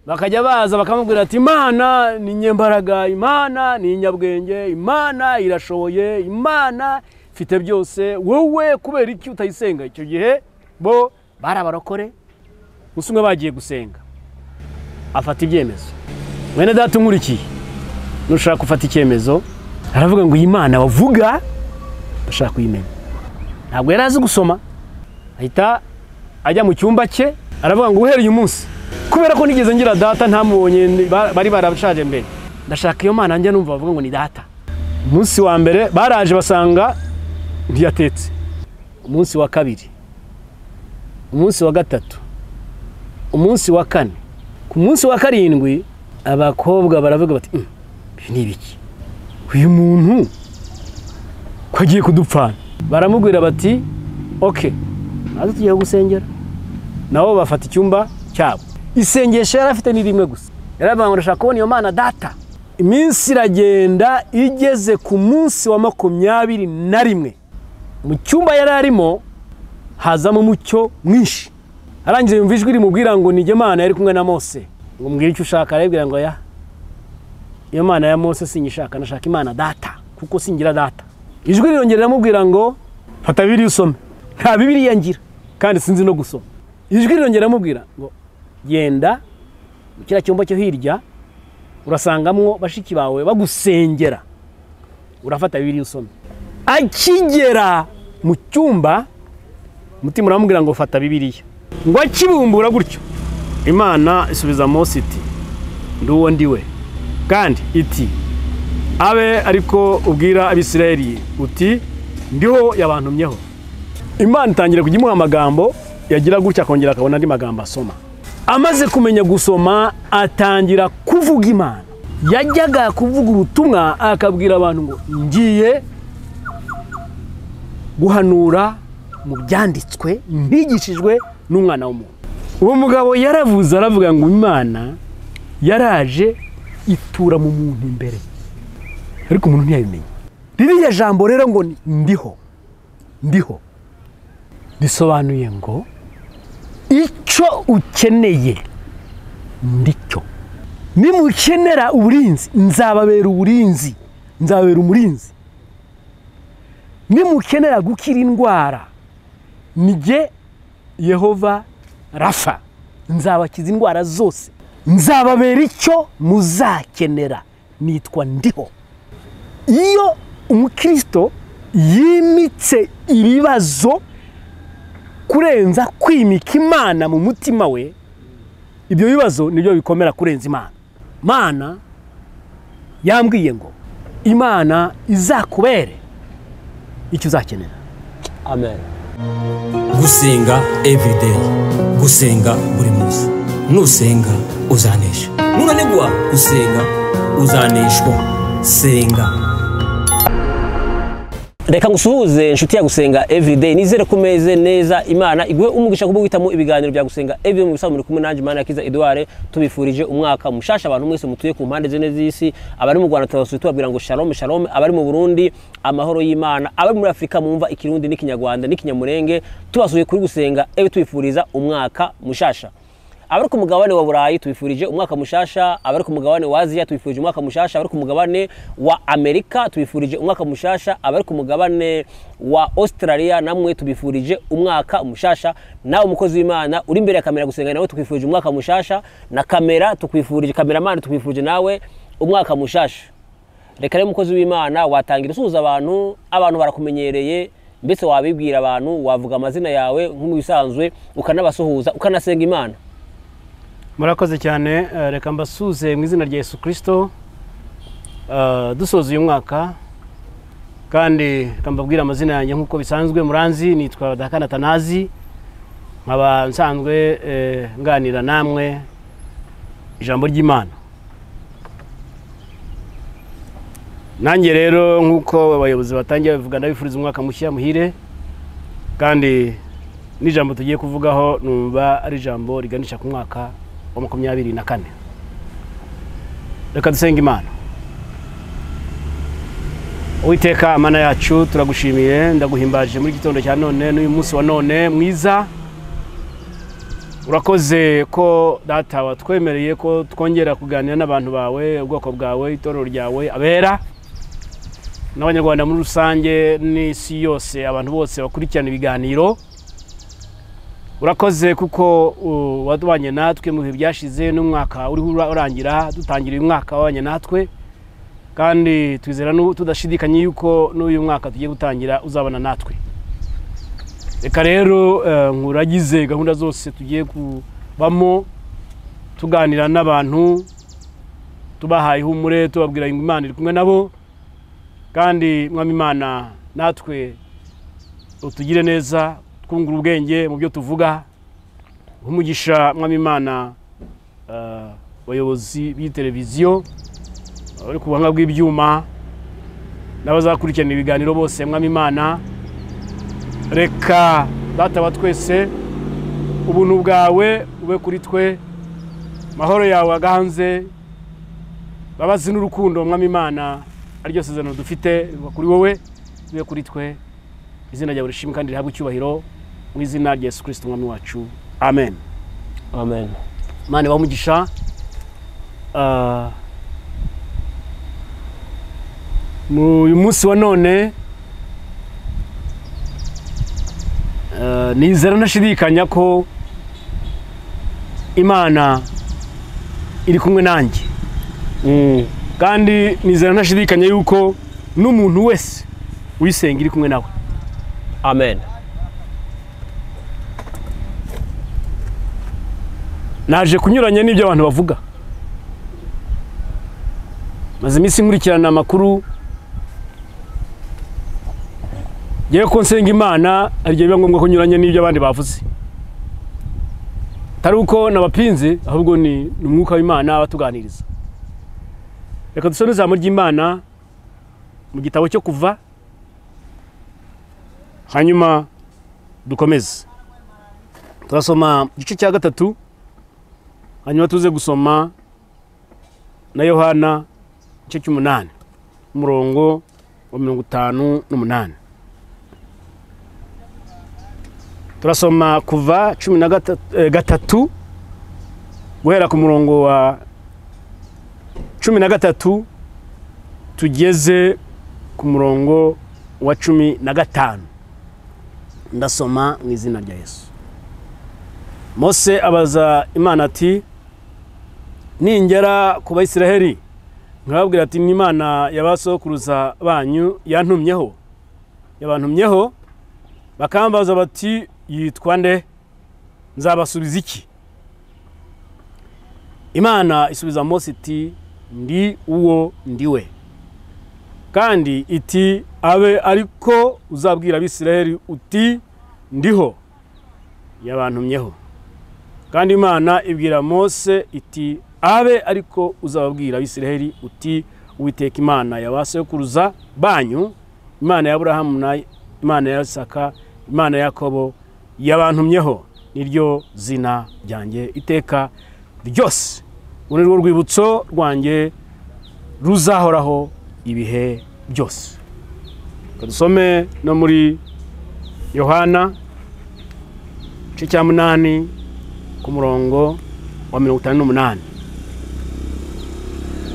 bakajya baza bakamubwira ati Imana ni nyembaraga, Imana ni nyabwenge, Imana irashoboye, Imana ifite byose, wowe kubera iki utayisenga? Icyo gihe bo barabarokore musumwe bagiye gusenga, afata ibyemezo. Mwene data nkurikiye, nushaka gufata icyemezo, aravuga ngo Imana wavuga ashaka kuyimenya. Ntabwo yari azi gusoma, ahita ajya mu cyumba cye, aravuga ngo uhereye umunsi, kubera ko nigeze ngira data ntamubonye, bari barabashaje mbere, ndashaka iyo Mana njya numva bavuga ngo ni data. Umunsi wa mbere baraje basanga ntiyatetse, umunsi wa kabiri, umunsi wa gatatu, umunsi wa kane, ku munsi wa karindwi abakobwa baravuga bati ni ibiki uyu muntu ko agiye kudupfana? Baramubwira bati okay, nazo tugiye gusengera. Nabo bafata icyumba cyabo. Isengesho yarafite ni rimwe gusa, yaravuga ngo ndashaka kubona iyo Mana data. Iminsi iragenda, igeze ku munsi wa 21 mu cyumba yari arimo hazamo umucyo mwinshi. Arangije yumva ijwi rimubwira ngo nige Mana yari kumwe na Mose, ngo mbwira icyo ushaka. Arabwira ngo ya iyo Mana ya Mose sinyishaka, nashaka Imana data kuko singira data. Ijwi rirongera riramubwira ngo fata Bibiliya usome. Nta Bibiliya ngira kandi sinzi no gusoma. Ijwi rirongera riramubwira ngo genda mu kira cyumba cyo hirya, urasangamwo bashiki bawe bagusengera, urafata Bibiliya usome. Akigera mu cyumba, mutima uramubwira ngo fata Bibiliya. Ngo akibumbura gutyo, Imana isubiza Mose iti nduwo ndiwe, kandi iti abe ariko ubwira Abisirayeli uti ndiho yabantumyeho. Imana itangira kugimuha amagambo, yagira gutya akongera akabona andi magambo asoma. Amaze kumenya gusoma atangira kuvuga Imana. Yajyaga kuvuga ubutumwa akabwira abantu ngo ngiye guhanura mu byanditswe mbigishijwe n'umwana w'umuntu. Uwo mugabo yaravuze, aravuga ngo Imana yaraje itura mu muntu imbere, ariko umuntu ntiyabimenya. Ririya jambo rero ngo ndiho bisobanuye ngo icyo ukeneye ndicyo. Nimukenera uburinzi nzababera uburinzi, nzababera umurinzi. Nimukenera gukira indwara nige Yehova Rafa, nzabakiza indwara zose, nzababera icyo muzakenera, nitwa ndiho. Iyo umukristo yimitse ibibazo kurenza kwimika Imana mu mutima we, ibyo bibazo nibyo bikomera kurenza Imana. Mana yambwiye ngo Imana izakubere icyo uzakenera. Amen. Gusenga everyday, gusenga buri munsi. Nusenga uzanesha, nunanigwa gusenga uzaneshwa. Senga. Reka ngusuhuze inshuti ya Gusenga everyday, nizere kumeze neza. Imana iguhe umugisha kubwo guhitamo ibiganiro bya Gusenga everyday. Mu bisanzwe muri kumwe nanje Imana yakiza Edouard, tubifurije umwaka mushasha abantu mwese mutuye ku mpande zene z'isi. Abari mu Rwanda tubasuye tubabwira ngo shalom shalom, abari mu Burundi amahoro y'Imana, abari muri Afrika mumva ikirundi n'ikinyarwanda n'ikinyamurenge tubasuye kuri Gusenga everyday, tubifuriza umwaka mushasha. Abari ku mugabane wa Burayi tubifurije umwaka mushasha, abari ku mugabane wa Aziya tubifurije umwaka mushasha, abari ku mugabane wa Amerika tubifurije umwaka mushasha, abari ku mugabane wa Australia namwe tubifurije umwaka mushasha. Nawe umukozi w'Imana uri imbere ya kamera Gusenga nawe tukwifurije umwaka mushasha, na kamera tukwifurije, cameraman tukwifurije nawe umwaka mushasha. Reka rero umukozi w'Imana watangira usuhuza abantu barakumenyereye, mbese wabibwira abantu, wavuga amazina yawe nk'umu bisanzwe, ukanabasuhuza ukanasenga Imana. Murakoze cyane. Reka mbasuze mu izina rya Yesu Kristo. Dusoza uyu mwaka kandi kambabwira amazina yanjye nkuko bisanzwe muranzi, nitwa Dakana Tanazi, nkaba nsanzwe nganira namwe ijambo ry'Imana. Nanjye rero nkuko abayobozi batangiye bavuga, ndabifuriza umwaka mushya muhire, kandi n'ijambo tugiye kuvugaho numva ari ijambo riganisha ku mwaka wa 24. Reka dusenga Imana. Uwiteka Mana yacu, turagushimiye, ndaguhimbaje muri gitondo cya none n'uyu munsi wa none mwiza. urakoze ko data watwemereye ko twongera kuganira n'abantu bawe ubwoko bwawe itorero ryawe abera n'abanyarwanda muri rusange n'isi yose abantu bose bakurikirana ibiganiro. Urakoze kuko wadubanye natwe mu bihe byashize n'umwaka uri urangira dutangira uyu mwaka wabanye natwe kandi twizera tudashidikanye yuko n'uyu mwaka tugiye gutangira uzabana natwe. Reka rero nkuragize gahunda zose tugiye kubamo tuganira n'abantu tubahaye ihumure tubabwira Imana iri kumwe nabo kandi Mwami Imana natwe utugire neza twungura ubwenge mu byo tuvuga. Umugisha Mwami Imana abayobozi b'iteleviziyo bari ku buhanga bw'ibyuma n'abazakurikirana ibiganiro bose Mwami Imana. Reka data wa twese ubuntu bwawe ube kuri twe, mahoro yawe aganze, babazi n'urukundo Mwami Imana aryo sezerano dufite kuri wowe ube kuri twe. Izina ryawe rishimwe kandi rihabwe icyubahiro mu izina rya Yesu Kristo Mwami wacu, amen. Amen. Imana bamugisha. Uyu munsi wa none nizera ntashidikanya ko Imana iri kumwe nanjye kandi nizera ntashidikanya yuko n'umuntu wese wisenga iri kumwe nawe. Amen. Naje kunyuranya n'ibyo abantu bavuga, maze iminsi nkurikirana amakuru yewe ko nsenga Imana arigiye biba ngombwa ko nyuranye n'ibyo abandi bavuze, atari uko nabapinze ahubwo ni umwuka w'Imana abatuganiriza. Reka dusome ijambo ry'Imana mu gitabo cyo Kuva hanyuma dukomeze. Turasoma igice cya 3 hanyuma tuze gusoma na Yohana igice cy'8 umurongo wa 58. Turasoma Kuva 13 guhera ku murongo wa 13 tugeze ku murongo wa 15. Ndasoma mu izina rya Yesu. Mose abaza Imana ati, ningera ku Bayisiraheli nkababwira ati ni Imana yabasokuruza banyu yabantumyeho bakambaza bati yitwa nde, nzabasubiza iki? Imana isubiza Mose iti, ndi uwo ndiwe. Kandi iti, abe ariko uzabwira Abisiraheli uti ndiho yabantumyeho. Kandi Imana ibwira Mose iti, abe ariko uzababwira Abisiraheli uti Uwiteka Imana yabasokuruza banyu, Imana ya Aburahamu na Imana ya Isaka, Imana ya Yakobo yabantumyeho, niryo zina ryanjye iteka ryose. Uru rwo rwibutso rwanjye ruzahoraho ibihe byose. Dusome no muri Yohana igice cya 8 ku murongo wa 58.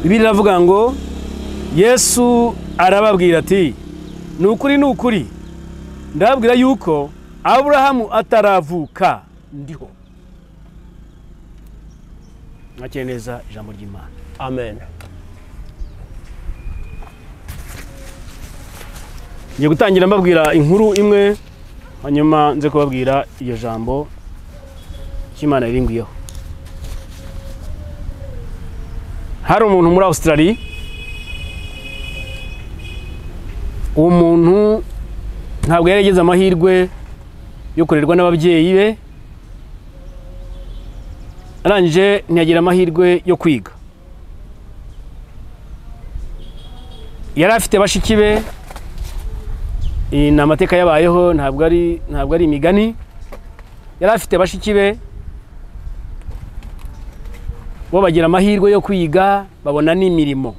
Bibiliya iravuga ngo Yesu arababwira ati, nukuri ndababwira yuko Aburahamu ataravuka ndiho. Mwakire neza ijambo ry'Imana. Amen. Ngiye gutangira mbabwira inkuru imwe hanyuma nze kubabwira iyo jambo cy'Imana iringuyeho. Hari umuntu muri Australia, uwo muntu ntabwo yarigeze amahirwe yo kurerwa n'ababyeyi be, arangije ntiyagira amahirwe yo kwiga. Yari afite bashiki be, ni amateka yabayeho, ntabwo ari imigani. Yari afite bashiki be, bo bagira amahirwe yo kwiga, babona n'imirimo.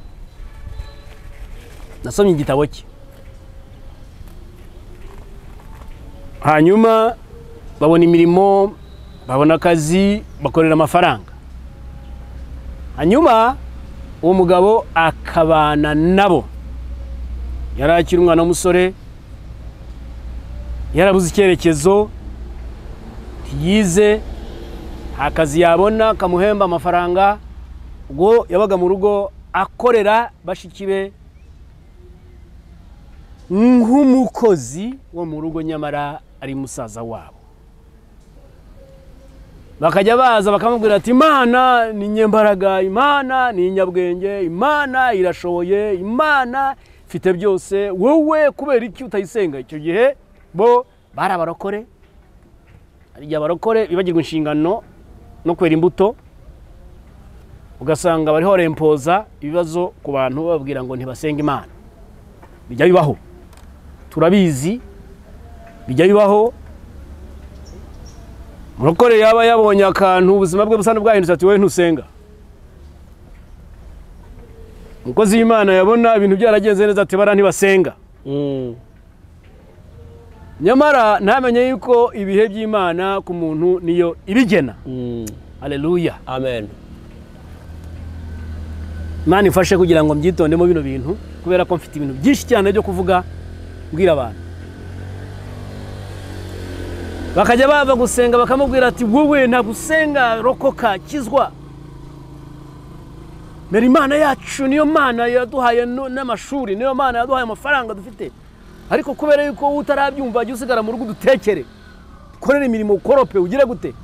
Nasomye igitabo cye, hanyuma babona imirimo, babona akazi bakorera amafaranga, hanyuma uwo mugabo akabana nabo. Yari akiri umwana w'umusore, yarabuze icyerekezo, yize, akazi yabona kamuhemba amafaranga, ubwo yabaga mu rugo akorera bashiki be nk'umukozi wo mu rugo, nyamara ari musaza wabo. Bakajya baza bakamubwira ati Imana ni nyembaraga, Imana ni nyabwenge, Imana irashoboye, Imana ifite byose, wowe kubera iki utayisenga? Icyo gihe bo bari abarokore, ari abarokore bibagirwa inshingano no kwera imbuto, ugasanga bariho rempoza ibibazo ku bantu bababwira ngo ntibasenga Imana. Bijya bibaho, turabizi, bijya bibaho. Murokore yaba yabonye akantu ubuzima bwe busa n'ubwahindutse ati wowe ntusenga. Umukozi w'Imana yabona ibintu byaragenze neza ati bara ntibasenga. Nyamara ntamenye yuko ibihe by'Imana ku muntu niyo ibigena. Haleluya, amen. Imana ifashe kugira ngo mbyitondemo bino bintu, kubera ko mfite ibintu byinshi cyane byo kuvuga mbwira abantu. Bakajya bava gusenga bakamubwira ati wowe nta gusenga, rokoka, kizwa. Mbere Imana yacu niyo Mana yaduhaye n'amashuri, niyo Mana yaduhaye amafaranga dufite. Ariko kubera yuko utarabyumva jya usigara mu rugo dutekere, korera imirimo ukorope, ugire gute?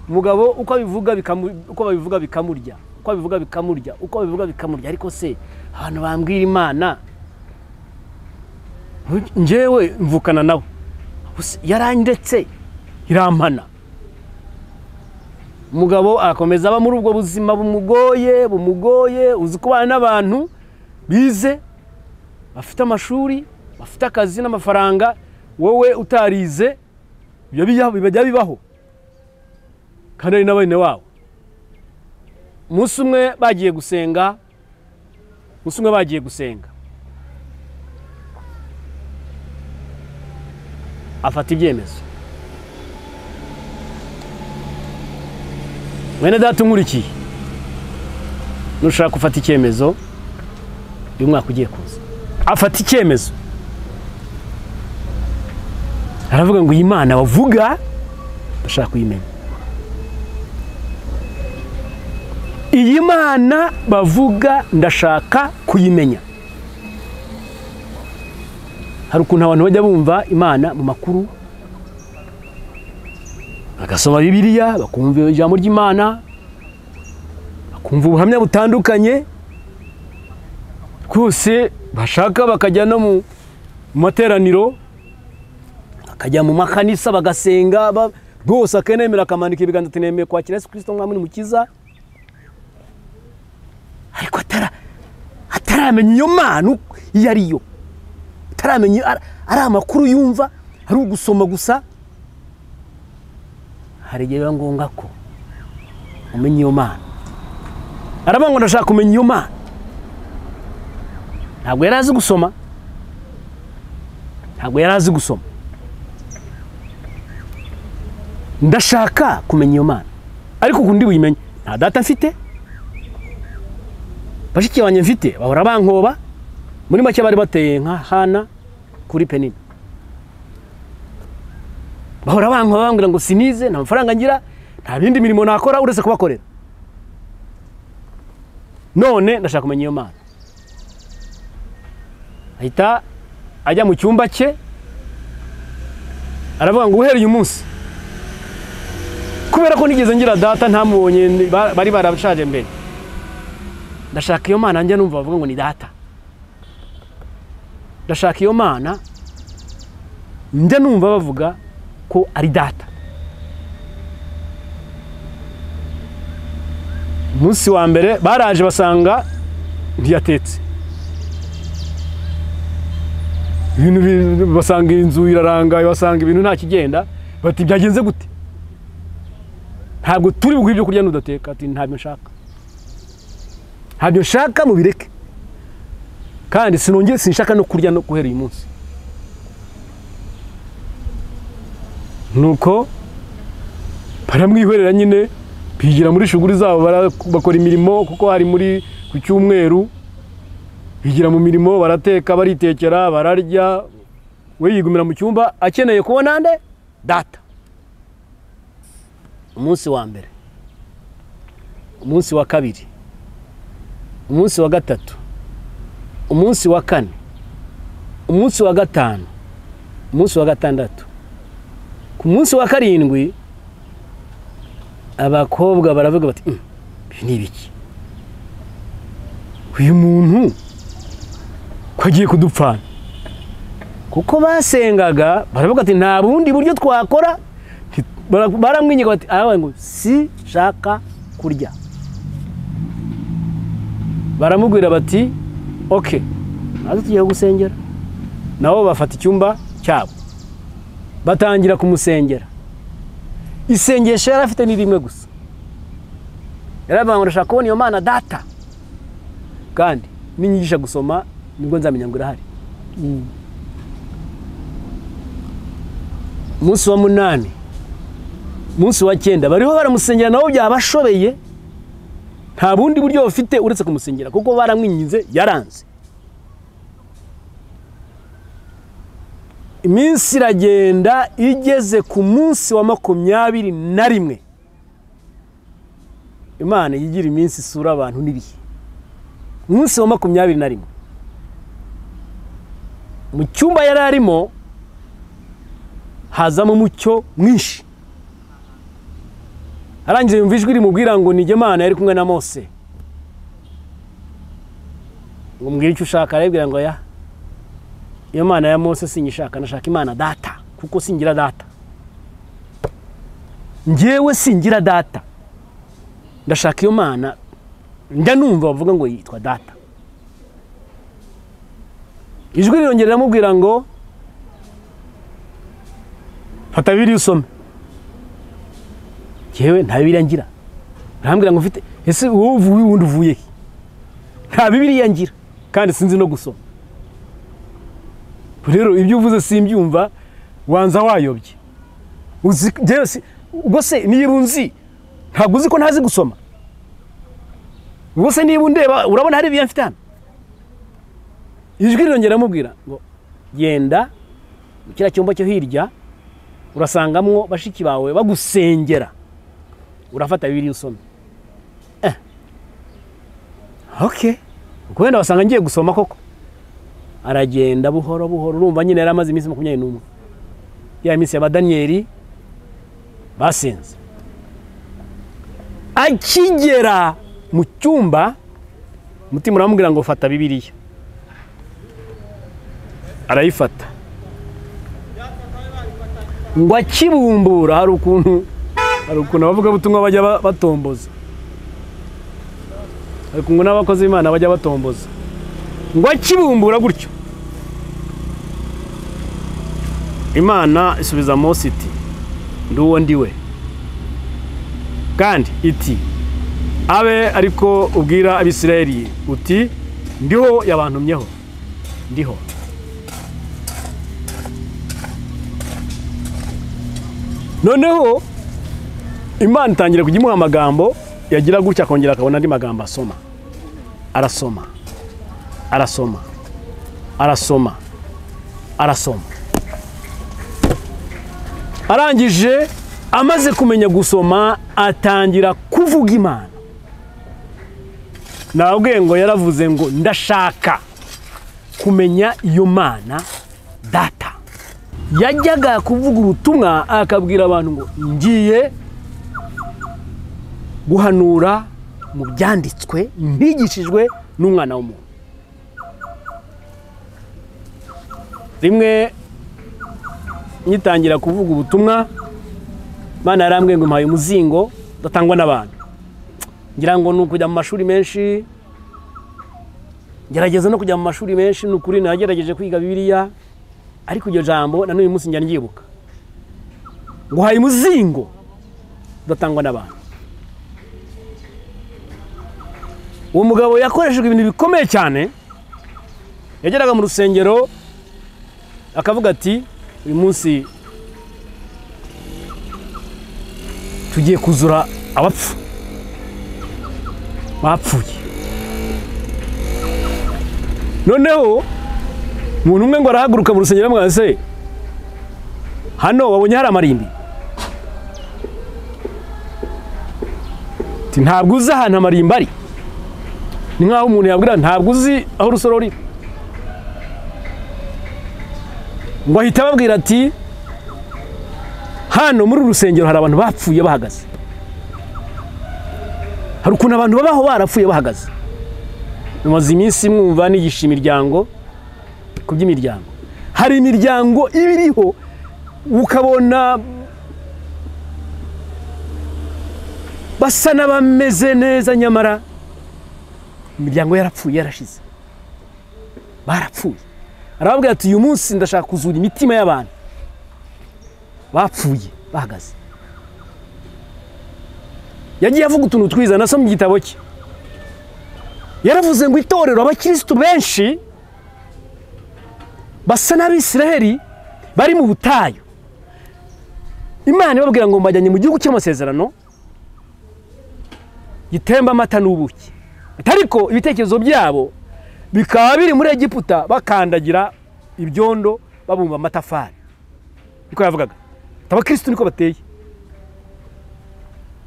Umugabo uko abivuga bikamurya, uko bivuga bikamurya. Ariko se abantu bambwira Imana, njyewe mvukana nawe, yarandetse irampana. Umugabo akomeza aba muri ubwo buzima bumugoye, uzi kubana n'abantu bize, bafite amashuri, bafite akazi n'amafaranga, wowe utarize, bijya bibaho. Kandi ari n'abene wabo. Umunsi umwe bagiye gusenga, afata ibyemezo. Mwene data unkurikiye, nushaka gufata icyemezo uyu mwaka ugiye kuza, afata icyemezo. Aravuga ngo Imana wavuga ndashaka kuyimenya. Iyi Mana bavuga ndashaka kuyimenya. Hari ukuntu abantu bajya bumva Imana mu makuru, bagasoma Bibiliya, bakumva ijambo ry'Imana, bakumva ubuhamya butandukanye, rwose bashaka bakajya no mu materaniro, bakajya mu makanisa bagasenga, rwose akenemera akamanika ibiganza ati nemeye kwakira Yesu Kristo mwami n'umukiza. Ariko ataramenya iyo Mana iyo ariyo, ataramenya ari amakuru yumva, ari ugusoma gusa. Hari igihe biba ngombwa ko umenya iyo Mana. Aravuga ngo ndashaka kumenya iyo Mana. Ntabwo yari azi gusoma, ndashaka kumenya iyo Mana. Ariko kundi buyimenye, nta data mfite, bashiki banjye mfite bahora bankoba, muri make bari bateye nka Hana kuri Penina. Bahora bankoba bambwira ngo sinize, nta mafaranga ngira, nta bindi mirimo nakora uretse kubakorera. None ndashaka kumenya iyo Mana. Ahita ajya mu cyumba cye, aravuga ngo uhereye umunsi, kubera ko nigeze ngira data ntamubonye, bari barabashaje mbere, ndashaka iyo Mana njye numva bavuga ngo ni data. Ndashaka iyo Mana njye numva bavuga ko ari data. Umunsi wa mbere baraje basanga ntiyatetse, ibintu basanga inzu irarangaye, basanga ibintu nta kigenda, bati byagenze gute? Ntabwo turi buguhe ibyo kurya nudateka. Ati ntabyo nshaka mubireke, kandi sinshaka no kurya no guhera uyu munsi. baramwihorera nyine bigira muri shuguri zabo bakora imirimo kuko hari muri ku cyumweru bigira mu mirimo barateka baritekera bararya we yigumira mu cyumba akeneye kubona nde data umunsi wa mbere umunsi wa kabiri umunsi wa gatatu umunsi wa kane umunsi wa gatanu umunsi wa gatandatu ku munsi wa karindwi abakobwa baravuga bati ni ibiki uyu muntu kwagiye kudupfana kuko basengaga baravuga ati nta bundi buryo twakora baramwinyiga bati aravuga ngo si shaka kurya baramubwira bati okay nazo tugiye gusengera nabo bafata icyumba cyabo batangira kumusengera isengesho yarafite ni rimwe gusa yaravuga ngo ndashaka kubona iyo Mana data kandi ninyigisha gusoma nibwo nzamenya ngo irahari umunsi wa 8 umunsi wa 9 bariho baramusengera nabo byabashobeye nta bundi buryo bafite uretse kumusengera kuko baramwinyize yaranze iminsi iragenda igeze ku munsi wa 21 Imana yigira iminsi isura abantu n'ibihe umunsi wa 21 mu cyumba yari arimo hazamo umucyo mwinshi arangije yumva ijwi rimubwira ngo ni Imana yari kumwe na Mose ngo mbwira icyo ushaka arabwira ngo ya iyo Mana ya Mose sinyishaka nashaka Imana data kuko singira data njyewe singira data ndashaka iyo Mana njya numva bavuga ngo yitwa data ijwi rirongera riramubwira ngo fata Bibiliya usome yewe nta Bibiliya ngira arambwira ngo mfite ese wowe uvuye wundi uvuye he nta Bibiliya ngira kandi sinzi no gusoma rero ibyo uvuze simbyumva wanza wayobye uzi ubwo se niba unzi ntabwo uzi ko ntazi gusoma ubwo se niba undeba urabona hari ibyo mfite hano ijwi rirongera amubwira ngo genda mu kiriya cyumba cyo hirya urasangamwo bashiki bawe bagusengera urafata Bibiliya usome okay ubwo wenda basanga ngiye gusoma koko aragenda buhoro buhoro urumva nyine yari amaze iminsi 21 ya minsi ya Danieli basenze akigera mu cyumba mutima uramubwira ngo fata Bibiliya arayifata ngo akibumbura hari ukuntu abavuga butumwa bajya batomboza ariko ngo n'abakozi Imana bajya batomboza ngo akibumbura gutyo Imana isubiza Mose iti nduwo ndiwe kandi iti abe ariko ubwira Abisirayeli uti ndiho yabantumyeho ndiho noneho Imana itangira kugimuha amagambo yagira gutya akongera akabona andi magambo asoma arasoma arasoma arasoma arasoma arangije amaze kumenya gusoma atangira kuvuga Imana nabwiye ngo yaravuze ngo ndashaka kumenya iyo Mana data yajyaga kuvuga ubutumwa akabwira abantu ngo ngiye guhanura mu byanditswe mbigishijwe n'umwana w'umuntu rimwe nyitangira kuvuga ubutumwa Imana yarambwiye ngo mpaye umuzingo datangwa n'abantu ngira ngo nukujya mu mashuri menshi gerageza no kujya mu mashuri menshi nukuri nagerageje kwiga Bibiliya ariko iryo jambo nanuye umunsi njya ngibuka ngo haye umuzingo datangwa n'abantu uwo mugabo yakoreshejwe ibintu bikomeye cyane yageraga mu rusengero akavuga ati uyu munsi tugiye kuzura abapfu bapfuye. Noneho umuntu umwe ngo arahaguruka mu rusengero mwase, hano wabonye hari amarimbi? Ntabwo uzi ahantu amarimbi ari. Ni nkaho umuntu yabwira ntabwo uzi aho urusoro ruri. Ngo ahita ababwira ati hano muri urusengero hari abantu bapfuye bahagaze. Hari ukuntu abantu babaho barapfuye bahagaze. Mumaze iminsi mwumva nigisha imiryango ku by'imiryango. Hari imiryango ibiriho ukabona basa n'abameze neza, nyamara imiryango yarapfuye yarashize, barapfuye. Arababwira ati uyu munsi ndashaka kuzura imitima y'abantu bapfuye bahagaze. Yagiye avuga utuntu twiza, nasomye igitabo cye. Yaravuze ngo itorero abakristo benshi basa n'Abisiraheli bari mu butayu. Imana ibabwira ngo mbajyanye mu gihugu cy'amasezerano gitemba amata n'ubuki. Ariko ibitekerezo byabo bikaba biri muri Egiputa bakandagira ibyondo babumba amatafari. Niko yavugaga. Abakristo niko bateye.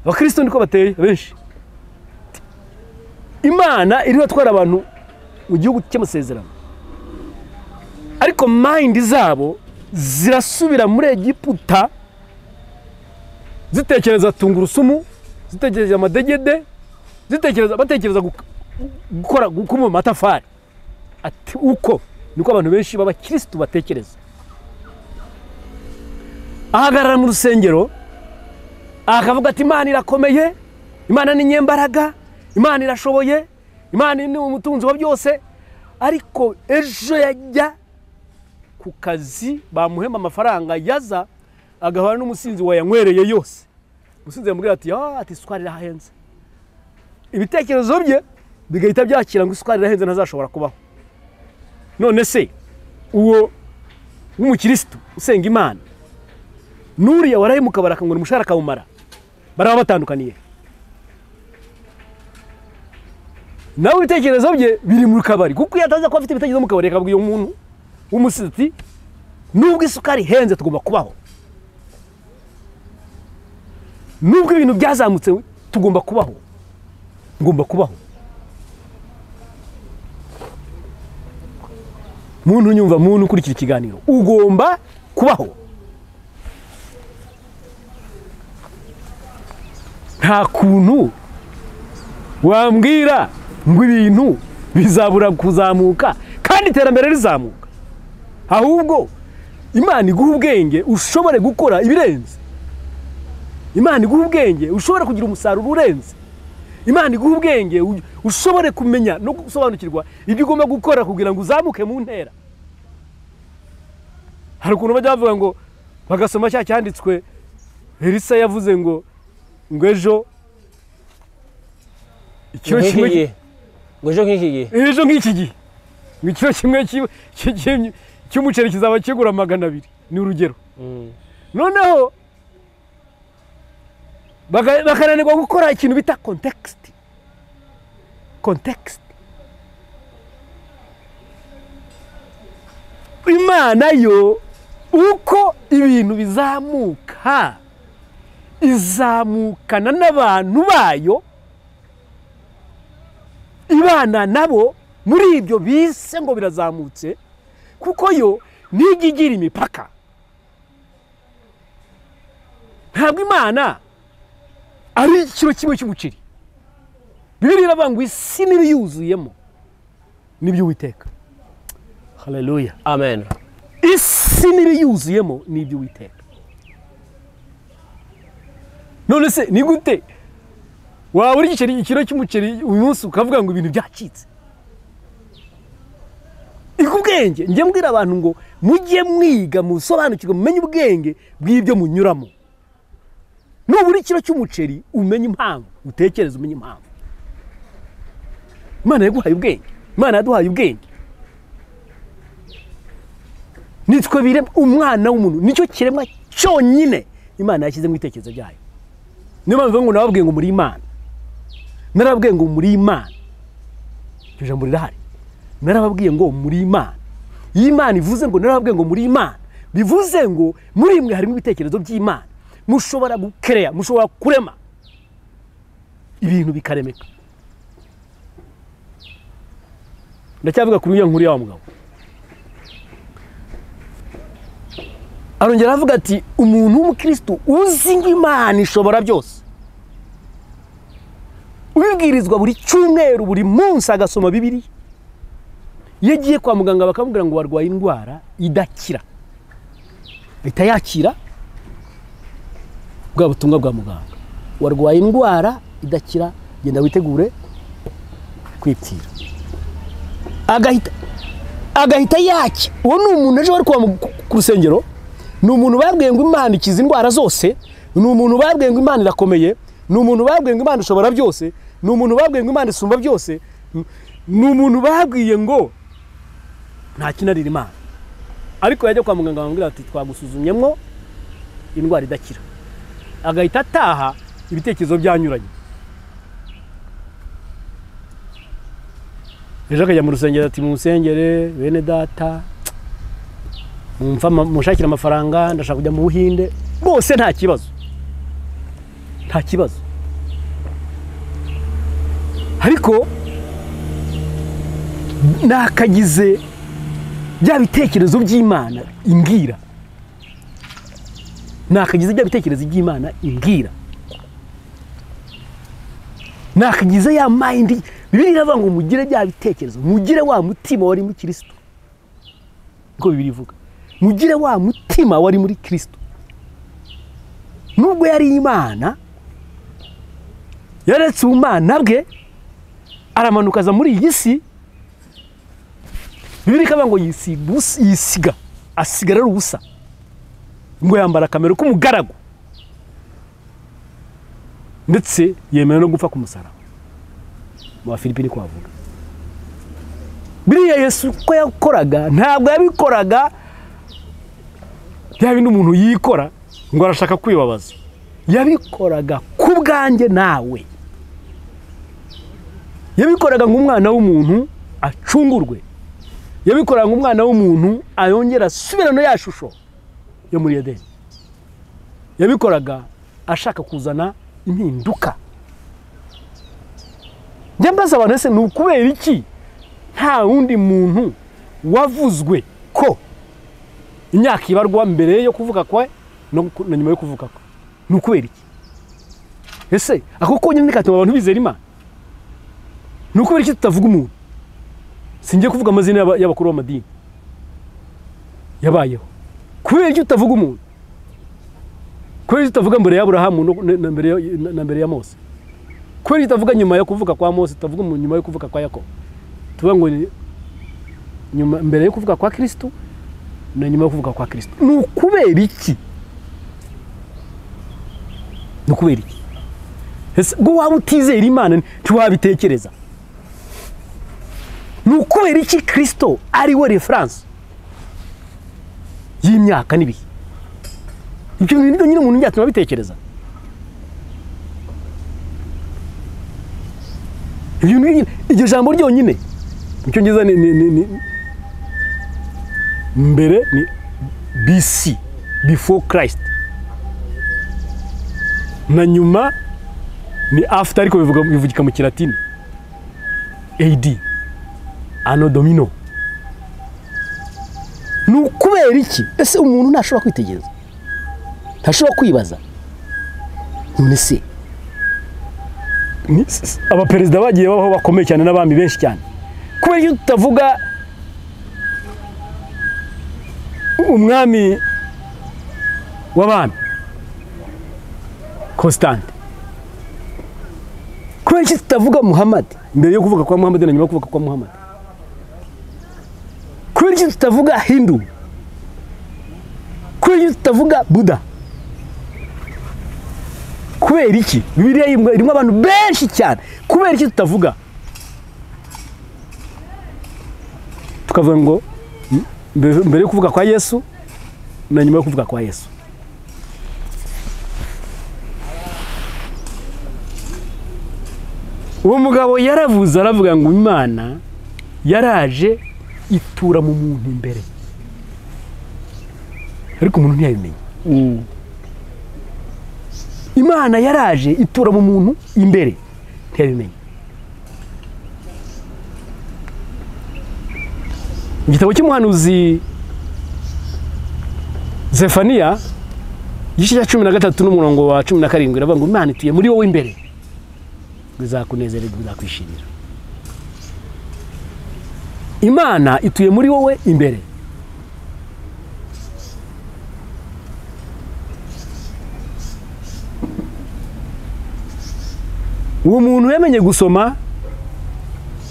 Abakristo niko bateye benshi. Imana iriho twara abantu mu gihugu cy'amasezerano, ariko mind zabo zirasubira muri Egiputa, zitekereza tungurusumu, zitekereza amadegede, batekereza gukora gukuma amatafari. Ati uko niko abantu benshi b'abakristo batekereza. Ahagarara mu rusengero akavuga ati Imana irakomeye, Imana ni nyembaraga, Imana irashoboye, Imana ni umutunzi wa byose. Ariko ejo yajya ku kazi bamuhemba amafaranga, yaza agahora n'umusinzi wayanywereye yose. Umusinzi yamubwira ati ati isukari irahenze. Ibitekerezo bye bigahita byakira ngo isukari irahenze ntazashobora kubaho. None se uwo w'umukristo usenga Imana nuriya waraye mu kabara ngo umushara kawumara, baraba batandukaniye. Nawe ibitekerezo bye biri mu kabari, kuko yataza ko afite ibitekerezo mu kabari, akabwiye umuntu w'umusiti nubwo isukari henze tugomba kubaho, nubwo ibintu byazamutse tugomba kubaho, ngomba kubaho. Muntu nyumva, muntu ukurikira ikiganiro, ugomba kubaho. Nta kuntu wambwira ngo ibintu bizabura kuzamuka kandi iterambere rizamuka. Ahubwo Imana iguha ubwenge ushobore gukora ibirenze. Imana iguha ubwenge ushobore kugira umusaruro urenze. Imana iguha ubwenge ushobore kumenya no gusobanukirwa ibyo ugomba gukora kugira ngo uzamuke mu ntera. Hari ukuntu bajya bavuga ngo bagasoma cya cyanditswe Elisa yavuze ngo ejo ikiro kimwe ngo ejo nk'iki gihe, ejo nk'iki gihe ngo ikiro kimwe cy'umuceri kizaba kigura 200, ni urugero. Noneho bakananirwa gukora ikintu bita context. Imana yo uko ibintu bizamuka izamukana n'abantu bayo, ibana nabo muri ibyo bise ngo birazamutse, kuko yo ntigigira imipaka. Ntabwo Imana ari ikiro kimwe cy'umuceri. Bibiliya iravuga ngo isi n'ibiyuzuyemo nibyo Uwiteka. Haleluya, amen. Isi n'ibiyuzuyemo nibyo Uwiteka. None se ni gute waba uri ikiro cy'umuceri uyu munsi ukavuga ngo ibintu byacitse? Ikubwenge njye mbwira abantu ngo mujye mwiga musobanukirwe, mumenye ubwenge bw'ibyo munyuramo. Nuburi ikiro cy'umuceri umenye impamvu, utekereze umenye impamvu. Imana yaguhaye ubwenge, Imana yaduhaye ubwenge. Nitwe umwana w'umuntu nicyo kiremwa cyonyine Imana yashyize mu itekerezo byayo. niyo mpamvu ngo nababwiye ngo muri Imana, narababwiye ngo muri Imana, iryo jambo rirahari, narababwiye ngo muri Imana. Iyo Imana ivuze ngo narababwiye ngo muri Imana, bivuze ngo muri mwe harimo ibitekerezo by'Imana, mushobora gukereya, mushobora kurema ibintu bikaremeka. Ndacyavuga kuri nkuru ya mugabo, arongera avuga ati umuntu w'umukristo uzi ngo Imana ishobora byose, ubibwirizwa buri cyumweru buri munsi agasoma Bibiliya, iyo agiye kwa muganga bakamubwira ngo warwaye indwara idakira, ahita yakira bwa butumwa bwa muganga, warwaye indwara idakira, genda witegure kwipfira. Agahita yaki. Uwo ni umuntu ejo wari ku rusengero, ni umuntu babwiye ngo Imana ikiza indwara zose, ni umuntu babwiye ngo Imana irakomeye, ni umuntu babwiye ngo Imana ishobora byose, ni umuntu babwiye ngo Imana isumba byose, ni umuntu babwiye ngo nta kinarira Imana. Ariko yajya kwa muganga bamubwira ati twagusuzumyemo indwara idakira, agahita ataha ibitekerezo byanyuranye. Ejo akajya mu rusengero ati munsengere bene data, mushakira amafaranga, ndashaka kujya mu Buhinde, bose nta kibazo, nta kibazo. Ariko nakagize bya bitekerezo by'Imana imbwira, nakagize bya bitekerezo by'Imana imbwira, nakagize ya mind. Bibiliya iravuga ngo mugire bya bitekerezo, mugire wa mutima wari muri Kristo. Uko Bibiliya ivuga, mugire wa mutima wari muri Kristo. Nubwo yari Imana, yaretse ubumana bwe aramanuka aza muri iyi si. Bibiliya ikavuga ngo yisiga, asigara ari ubusa, ngo yambara kamero k'umugaragu, ndetse yemera no gupfa ku musaraba. Mu Filipi ni kwavuga biriya Yesu ko yakoraga, ntabwo yabikoraga bya bindi umuntu yikora ngo arashaka kwibabaza, yabikoraga ku bwanjye nawe, yabikoraga ngo umwana w'umuntu acungurwe, yabikoraga ngo umwana w'umuntu ayongera asubirane ya shusho yo muri Edeni, yabikoraga ashaka kuzana impinduka. Njyambaza abantu ese ni ukubera iki nta wundi muntu wavuzwe ko imyaka ibarwa mbere yo kuvuka kwe na nyuma yo kuvuka kwe? Ni ukubera iki? Ese ako konyine nikatuma abantu bizera Imana? Ni ukubera iki tutavuga umuntu? Singiye kuvuga amazina y'abakuru b'amadini yabayeho. Kubera iki tutavuga umuntu? Kubera iki tutavuga mbere ya Abrahamu na mbere ya Mose? Kubera iki tutavuga nyuma yo kuvuka kwa Mose, tutavuga nyuma yo kuvuka kwa Yakobo? Tuvuga ngo nyuma mbere yo kuvuka kwa Kristo na nyuma yo kuvuka kwa Kristo. Ni ukubera iki? Ni ukubera iki? Ese ngo waba utizera Imana ntiwabitekereza? Ni ukubera iki Kristo ari we reference y'imyaka n'ibihe? Ibyo bintu nyine umuntu njyatuma bitekereza. Iryo jambo ryonyine icyo ngiza ni mbere ni BC, before Christ, na nyuma ni after, ariko bivugika mu Kilatini AD, anno domino. Ni ukubera iki? Ese umuntu ntashobora kwitegereza, ntashobora kwibaza, none se abaperezida bagiye babaho bakomeye cyane n'abami benshi cyane, kubera iyo tutavuga umwami w'abami Constante? Kubera iki tutavuga Muhammad mbere yo kuvuga kwa Muhammad na nyuma yo kuvuga kwa Muhammad? Kubera iki tutavuga Hindu? Kubera iki tutavuga Buddha? Kubera iki? Bibiliya irimo abantu benshi cyane. Kubera iki tutavuga? Tukavuga ngo mbere yo kuvuga kwa Yesu na nyuma yo kuvuga kwa Yesu. uwo mugabo yaravuze aravuga ngo Imana yaraje itura mu muntu imbere, ariko umuntu ntiyabimenye. Imana yaraje itura mu muntu imbere, ntiyabimenye. Igitabo cy'umuhanuzi Zefaniya igice cya 13 n'umurongo wa 17 iravuga ngo Imana ituye muri wowe imbere, bizakunezereza, bizakwishimira. Imana ituye muri wowe imbere. Uwo muntu yamenye gusoma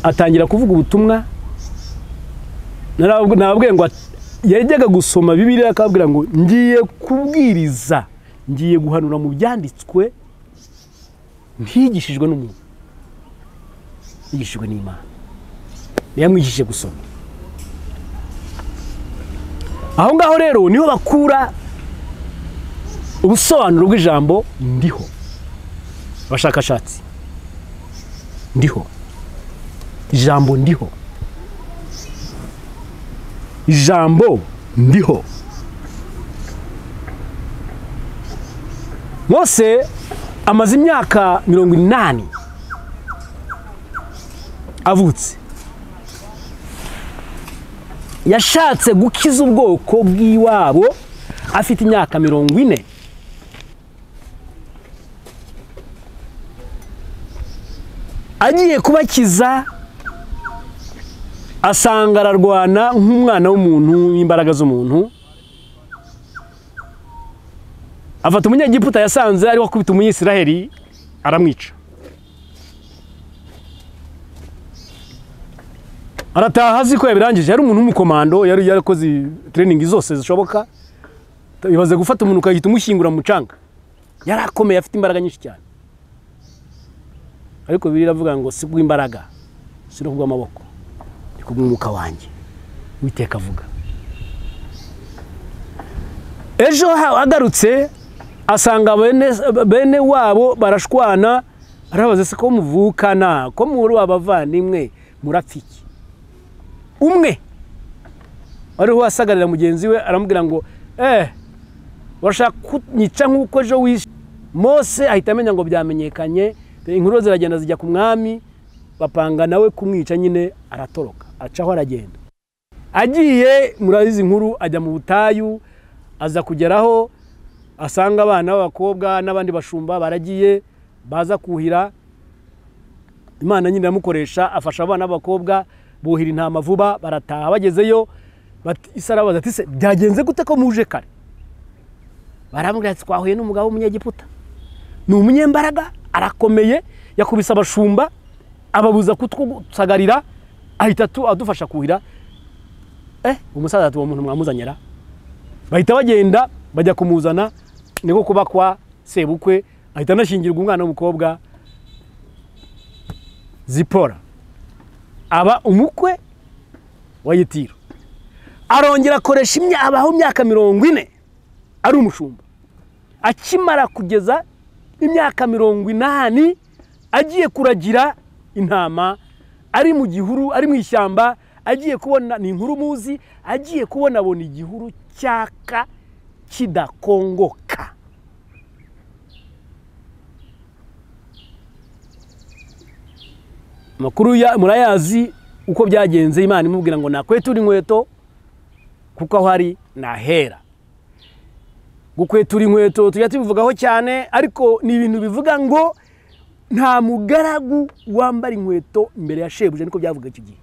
atangira kuvuga ubutumwa. Nababwiye ngo yajyaga gusoma Bibiliya akabwira ngo ngiye kubwiriza, ngiye guhanura mu byanditswe, ntigishijwe n'umuntu, yigishijwe n'Imana. Yamwigishije gusoma. Aho ngaho rero niho bakura ubusobanuro bw'ijambo ndiho. Bashakashatsi, ndiho, ijambo ndiho, ijambo ndiho. Mose amaze imyaka 80 avutse. Yashatse gukiza ubwoko bw'iwabo afite imyaka 40. Agiye kubakiza asanga ararwana nk'umwana w'umuntu n'imbaraga z'umuntu. Afata umunyegiputa yasanze ari wakubita umunyisiraheli aramwica. Arataha azi ko yabirangije. Yari umuntu w'umukomando, yari yarakoze training zose zishoboka. Ibaze gufata umuntu ukahita umushyingura mu canga. Yari akomeye, afite imbaraga nyinshi cyane. Ariko Bibiliya iravuga ngo si bw'imbaraga, si no kubw'amaboko, ni kubw'umwuka wanjye, Uwiteka avuga. Ejo agarutse asanga bene wabo barashwana. Arabaza se ko muvukana, ko muri abavandimwe murapfiki? Umwe ari ho asagarira mugenzi we aramubwira ngo urashaka kunyica nk'uko ejo wishe. Mose ahita amenya ngo byamenyekanye. Inkuru ziragenda zijya ku mwami, bapanga nawe kumwica, nyine aratoroka, acaho aragenda. Agiye murazizi inkuru, ajya mu butayu, aza kugeraho asanga abana b'abakobwa n'abandi bashumba baragiye baza kuhira. Imana nyine yamukoresha, afasha abana b'abakobwa buhira intama vuba, barataha. Bagezeyo Isarabaza ati se byagenze gute ko muje kare? Baramubwira ati twahuye n'umugabo w'umunyegiputa, ni umunyembaraga, arakomeye, yakubise abashumba ababuza kutsagarira, ahita adufasha kuhira. Umusaza ati uwo muntu mwamuzanyera. Bahita bagenda bajya kumuzana, niko kuba kwa sebukwe, ahita anashingirwa umwana w'umukobwa Zipora, aba umukwe wa Yetiro. Arongera akoresha abaho imyaka 40 ari umushumba. Akimara kugeza imyaka 80 agiye kuragira intama, ari mu gihuru, ari mu ishyamba, agiye kubona, ni inkuru muzi, agiye kubona abona igihuru cyaka kidakongoka. Makuru ya murayazi uko byagenze. Imana imubwira ngo nakwetura inkweto kuko aho hari nahera. Gukwetura inkweto tujya tubivugaho cyane, ariko ni ibintu bivuga ngo nta mugaragu wambara inkweto imbere ya shebuja, niko byavuga icyo gihe.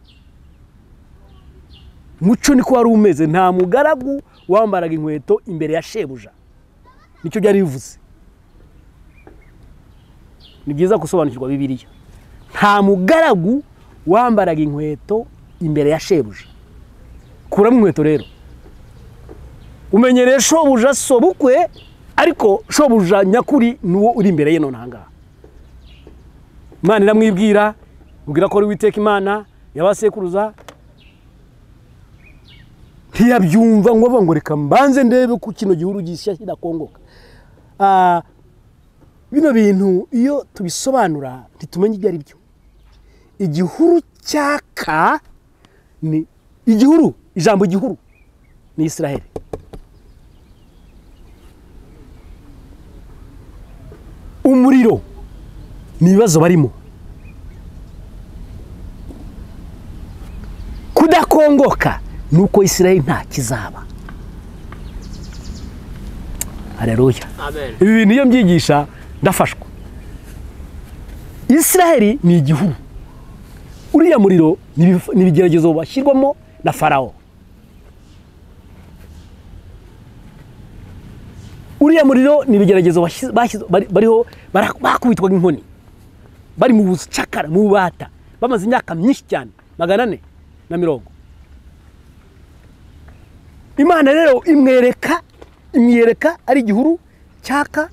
Muco niko wari umeze, nta mugaragu wambaraga inkweto imbere ya shebuja, nicyo byari bivuze. Ni byiza gusobanukirwa Bibiliya. Nta mugaragu wambaraga inkweto imbere ya shebuja. Kuramo inkweto rero, umenyereye shobuja sobukwe, ariko shobuja nyakuri nuwo uri imbere ye none ahangaha. Imana iramwibwira, ubwira ko ari Uwiteka Imana yabasekuruza. Ntiyabyumva ngo reka mbanze ndebe ku kino gihuru gisya kidakongoka. Bino bintu iyo tubisobanura ntitumenye ibyo ari byo. igihuru cyaka ni igihuru, ijambo igihuru ni Israel. Umuriro ni ibibazo barimo. Kudakongoka nuko Israel nta kizaba. Haleluya. Amen. Ibi bintu iyo mbyigisha ndafashwa. Israel ni igihuru. Uriya muriro ni ibigeragezo bashyirwamo na Farao. Uriya muriro ni ibigeragezo bariho bakubitwaga inkoni. Bari mu bucakara, mu bubata. Bamaze imyaka myinshi cyane, 450. Imana rero imwereka ari igihuru cyaka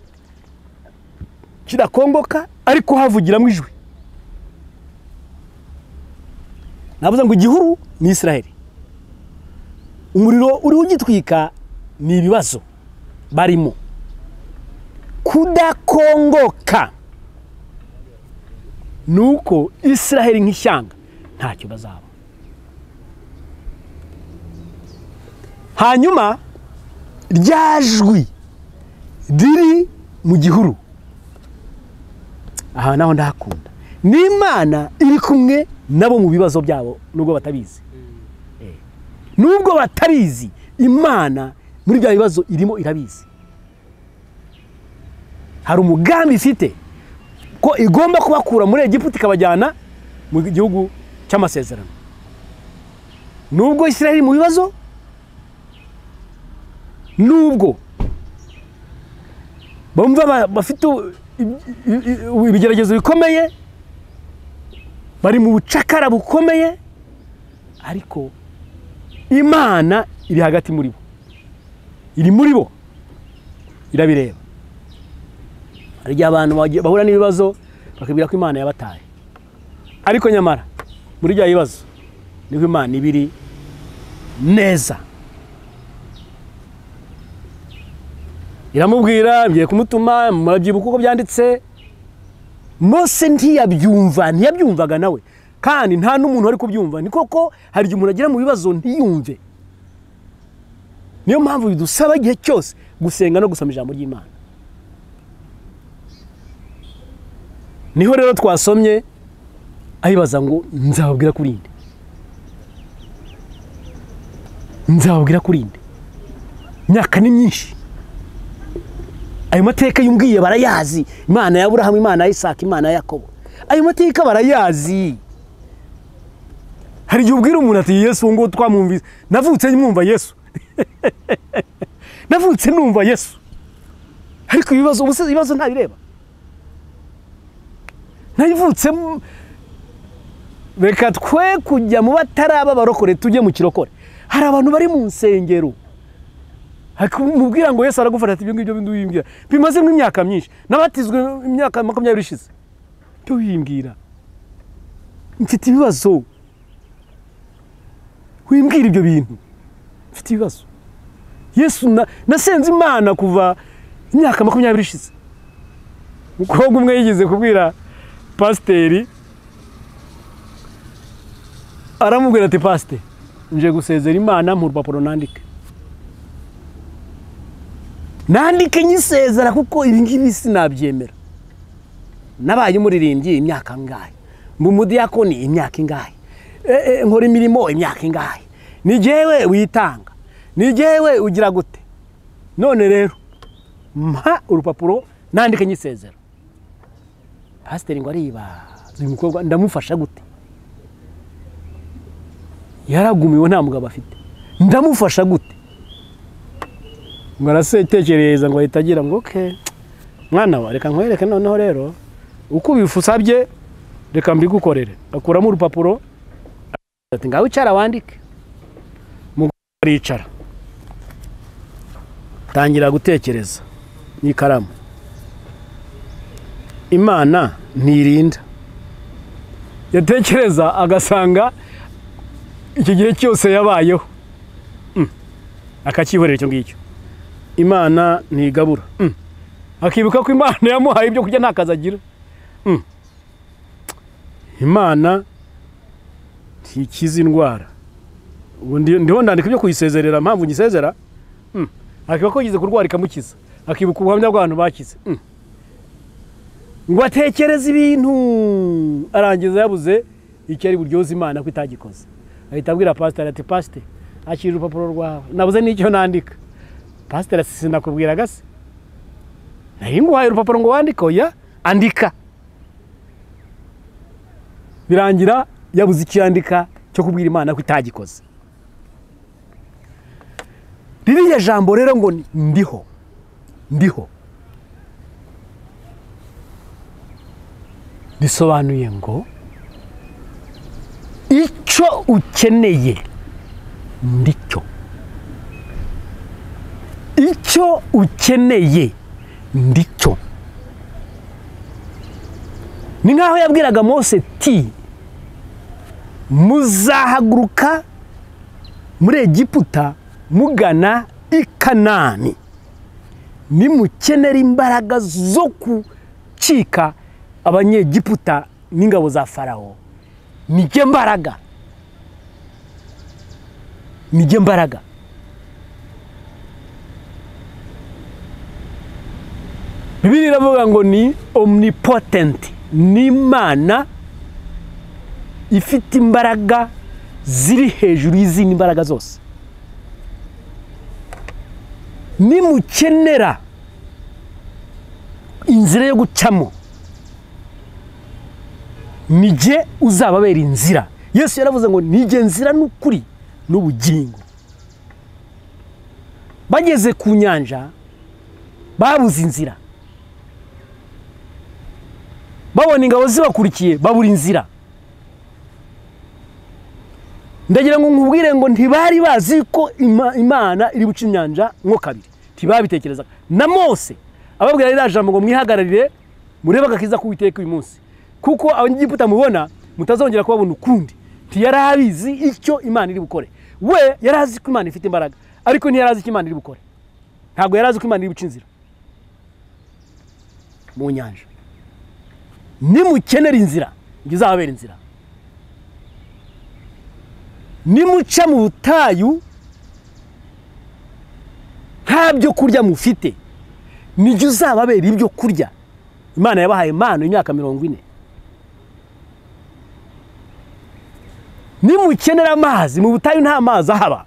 kidakongoka ariko havugiramo ijwi. Navuze ngo igihuru ni Israel. Umuriro uri ugitwika ni ibibazo barimo. Kudakongoka nuko Israel nk'ishyanga ntacyo bazaba. Hanyuma ryajwi riri mu gihuru, aha naho ndahakunda. N'Imana iri kumwe nabo mu bibazo byabo nubwo batabizi. Nubwo batabizi, Imana muri bya bibazo irimo irabizi. Hari umugambi ifite ko igomba kubakura muri Egiputa ikabajyana mu gihugu cy'amasezerano. Nubwo Israel mu bibazo, nubwo bumva bafite ibigeragezo bikomeye, bari mu bucakara bukomeye, ariko Imana iri hagati muri bo, iri muri bo, irabireba. Hari igihe abantu bahura n'ibibazo bakabwira ko Imana yabataye, ariko nyamara muri bya bibazo niho Imana ibiri neza. Iramubwira ngiye kumutuma, murabyibuka uko byanditse. Mose ntiyabyumvaga nawe, kandi nta n'umuntu wari kubyumva. Ni koko hari igihe umuntu agira mu bibazo ntiyumve. Niyo mpamvu bidusaba igihe cyose gusenga no gusoma ijambo ry'Imana. Niho rero twasomye ahibaza ngo nzababwira kurinde. Nzababwira kurinde. Imyaka ni myinshi. Ayo mateka yumbwiye barayazi. Imana ya Aburahamu, Imana ya Isaka, Imana ya Yakobo. Ayo mateka barayazi. Hari igihe ubwira umuntu ati Yesu ngo twamwumvise. Navutse mwumva Yesu. Navutse numva Yesu. Ariko ibibazo ntabireba. Navutse reka twe kujya mu bataraba barokore tujye mu kirokore. Hari abantu bari mu nsengero. Mubwira ngo Yesu aragufata ati ibyo ngibyo binduyimbwira. Bimaze imyaka myinshi. Nabatizwe imyaka 20 ishize. Byo bimbwira. Mfite ibibazo. Wimbwira ibyo bintu. Mfite ibibazo. Yesu nasenze Imana kuva imyaka 20 ishize. Umukobwa umwe yigeze kubwira pasiteri, aramubwira ati pasiteri, nje gusezera Imana mu rupapuro nandike nyisezera kuko ibi ngibi sinabyemera. Nabaye umuririmbyi imyaka ngahe, mu mudiyakoni imyaka ingahe, nkora imirimo imyaka ingahe, ni jewe witanga, ni jewe ugira gute. None rero mpa urupapuro nandike nyisezera. Pasiteri ngo aribaza uyu mukobwa ndamufasha gute? Yaragumiwe nta mugabo afite. Ndamufasha gute? Ngo arasetekereza ngo ahita agira ngo okay, mwana wa reka nkwereke noneho rero uko ubifusabye reka mbigukorere. Akuramo urupapuro ati ngaho icara wandike. Mugabo aricara, tangira gutekereza n'ikaramu. Imana ntirinda. Yatekereza agasanga iki gihe cyose yabayeho. Akakihorera icyo ngicyo. Imana ntigabura. Akibuka ko Imana yamuhaye ibyo kurya ntakazagira. Imana ntikiza indwara. Ubu ndiho ndandika ibyo kuyisezerera mpamvu nyisezera. Akiba ko yize kurwara ikamukiza. Akibuka ubuhamya bw'abantu bakize. Ngo atekereze ibintu arangiza yabuze icyo ari buryoza Imana ko itagikoze. Ahita abwira pastor ati pastor akira urupapuro rwawe. Nabuze n'icyo nandika. Pastor ati sinakubwira gase. Nguhaye urupapuro ngo wandike oya andika. Birangira yabuze icyo yandika cyo kubwira Imana ko itagikoze. Ririya jambo rero ngo ndiho bisobanuye ngo icyo ukeneye ndicyo. Icyo ukeneye ndicyo. Ni nkaho yabwiraga Mose ti muzahaguruka muri Egiputa mugana i Kanani nimukenera imbaraga zo gucika abanyegiputa n'ingabo za Farawo. Nige mbaraga Bibiliya iravuga ngo ni omnipotent, ni Imana ifite imbaraga ziri hejuru y'izindi imbaraga zose. Nimukenera inzira yo gucamo nije uzababera inzira. Yesu yaravuze ngo nije nzira n'ukuri n'ubugingo. Bageze ku nyanja babuze inzira, babona ingabo zibakurikiye babura inzira. Ndagira ngo nkubwire ngo ntibari bazi ko Imana iri buca inyanja nko kabiri. Ntibabitekerezaga. Na Mose ababwira rira jambo ngo mwihagararire mureba gakiza ku Uwiteka uyu munsi, kuko abanyegiputa mubona mutazongera kubabona ukundi. Ntiyarabizi icyo Imana iri bukore. We yarazi ko Imana ifite imbaraga, ariko ntiyarazi icyo Imana iri bukore. Ntabwo yarazi ko Imana iri buca inzira mu nyanja. Nimukenera inzira ngizababera inzira. Nimuca mu butayu nta byo kurya mufite, nijye uzababera ibyo kurya. Imana yabahaye impano imyaka 40. Nimukenera amazi mu butayu nta mazi ahaba,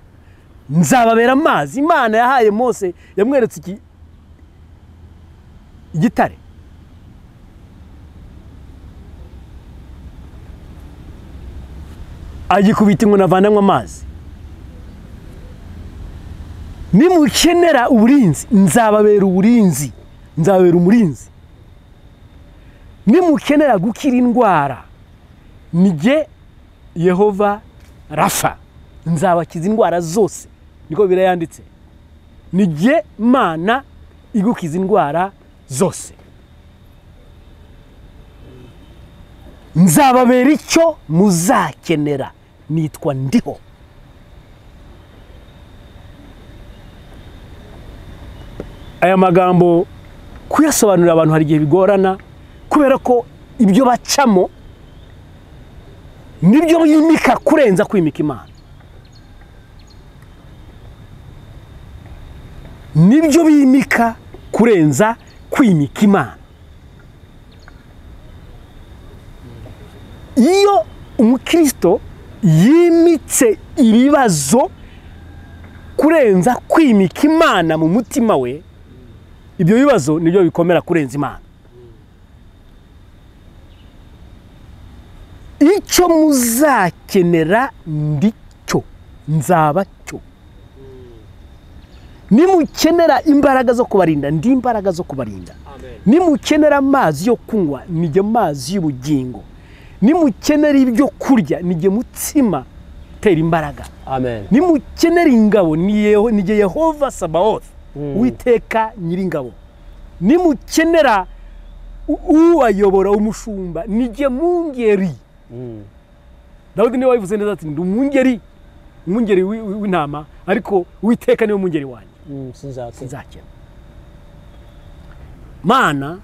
nzababera amazi. Imana yahaye Mose yamweretse igitare. Agikubita ngo navanamwe amazi. Nimukenera uburinzi nzababera uburinzi, nzababera umurinzi. Nimukenera gukira indwara nije Yehova Rafa, nzabakiza indwara zose. Niko birayanditse. Nije Mana igukiza indwara zose. Nzababera icyo muzakenera, nitwa ndiho. Aya magambo kuyasobanurira abantu hari igihe bigorana, kubera ko ibyo bacamo nibyo bimika kurenza kwimika Imana. Nibyo bimika kurenza kwimika Imana. Iyo umukristo yimitse ibibazo kurenza kwimika Imana mu mutima we, ibyo bibazo nibyo bikomera kurenza Imana. Icyo muzakenera ndicyo, nzabacyo. Nimukenera imbaraga zo kubarinda, ndi imbaraga zo kubarinda. Nimukenera amazi yo kunywa, nijye amazi y'ubugingo. Nimukenera ibyo kurya, nijye mutsima tera imbaraga. Amen. Nimukenera ingabo, nijye Yehova Sabaoth, Uwiteka nyiringabo. Nimukenera uwayobora umushumba, nijye mungeri. Dawidi niwe wabivuze neza ati ndi umungeri w'intama, ariko Uwiteka niwe mungeri wanjye. Sinzakena. Mana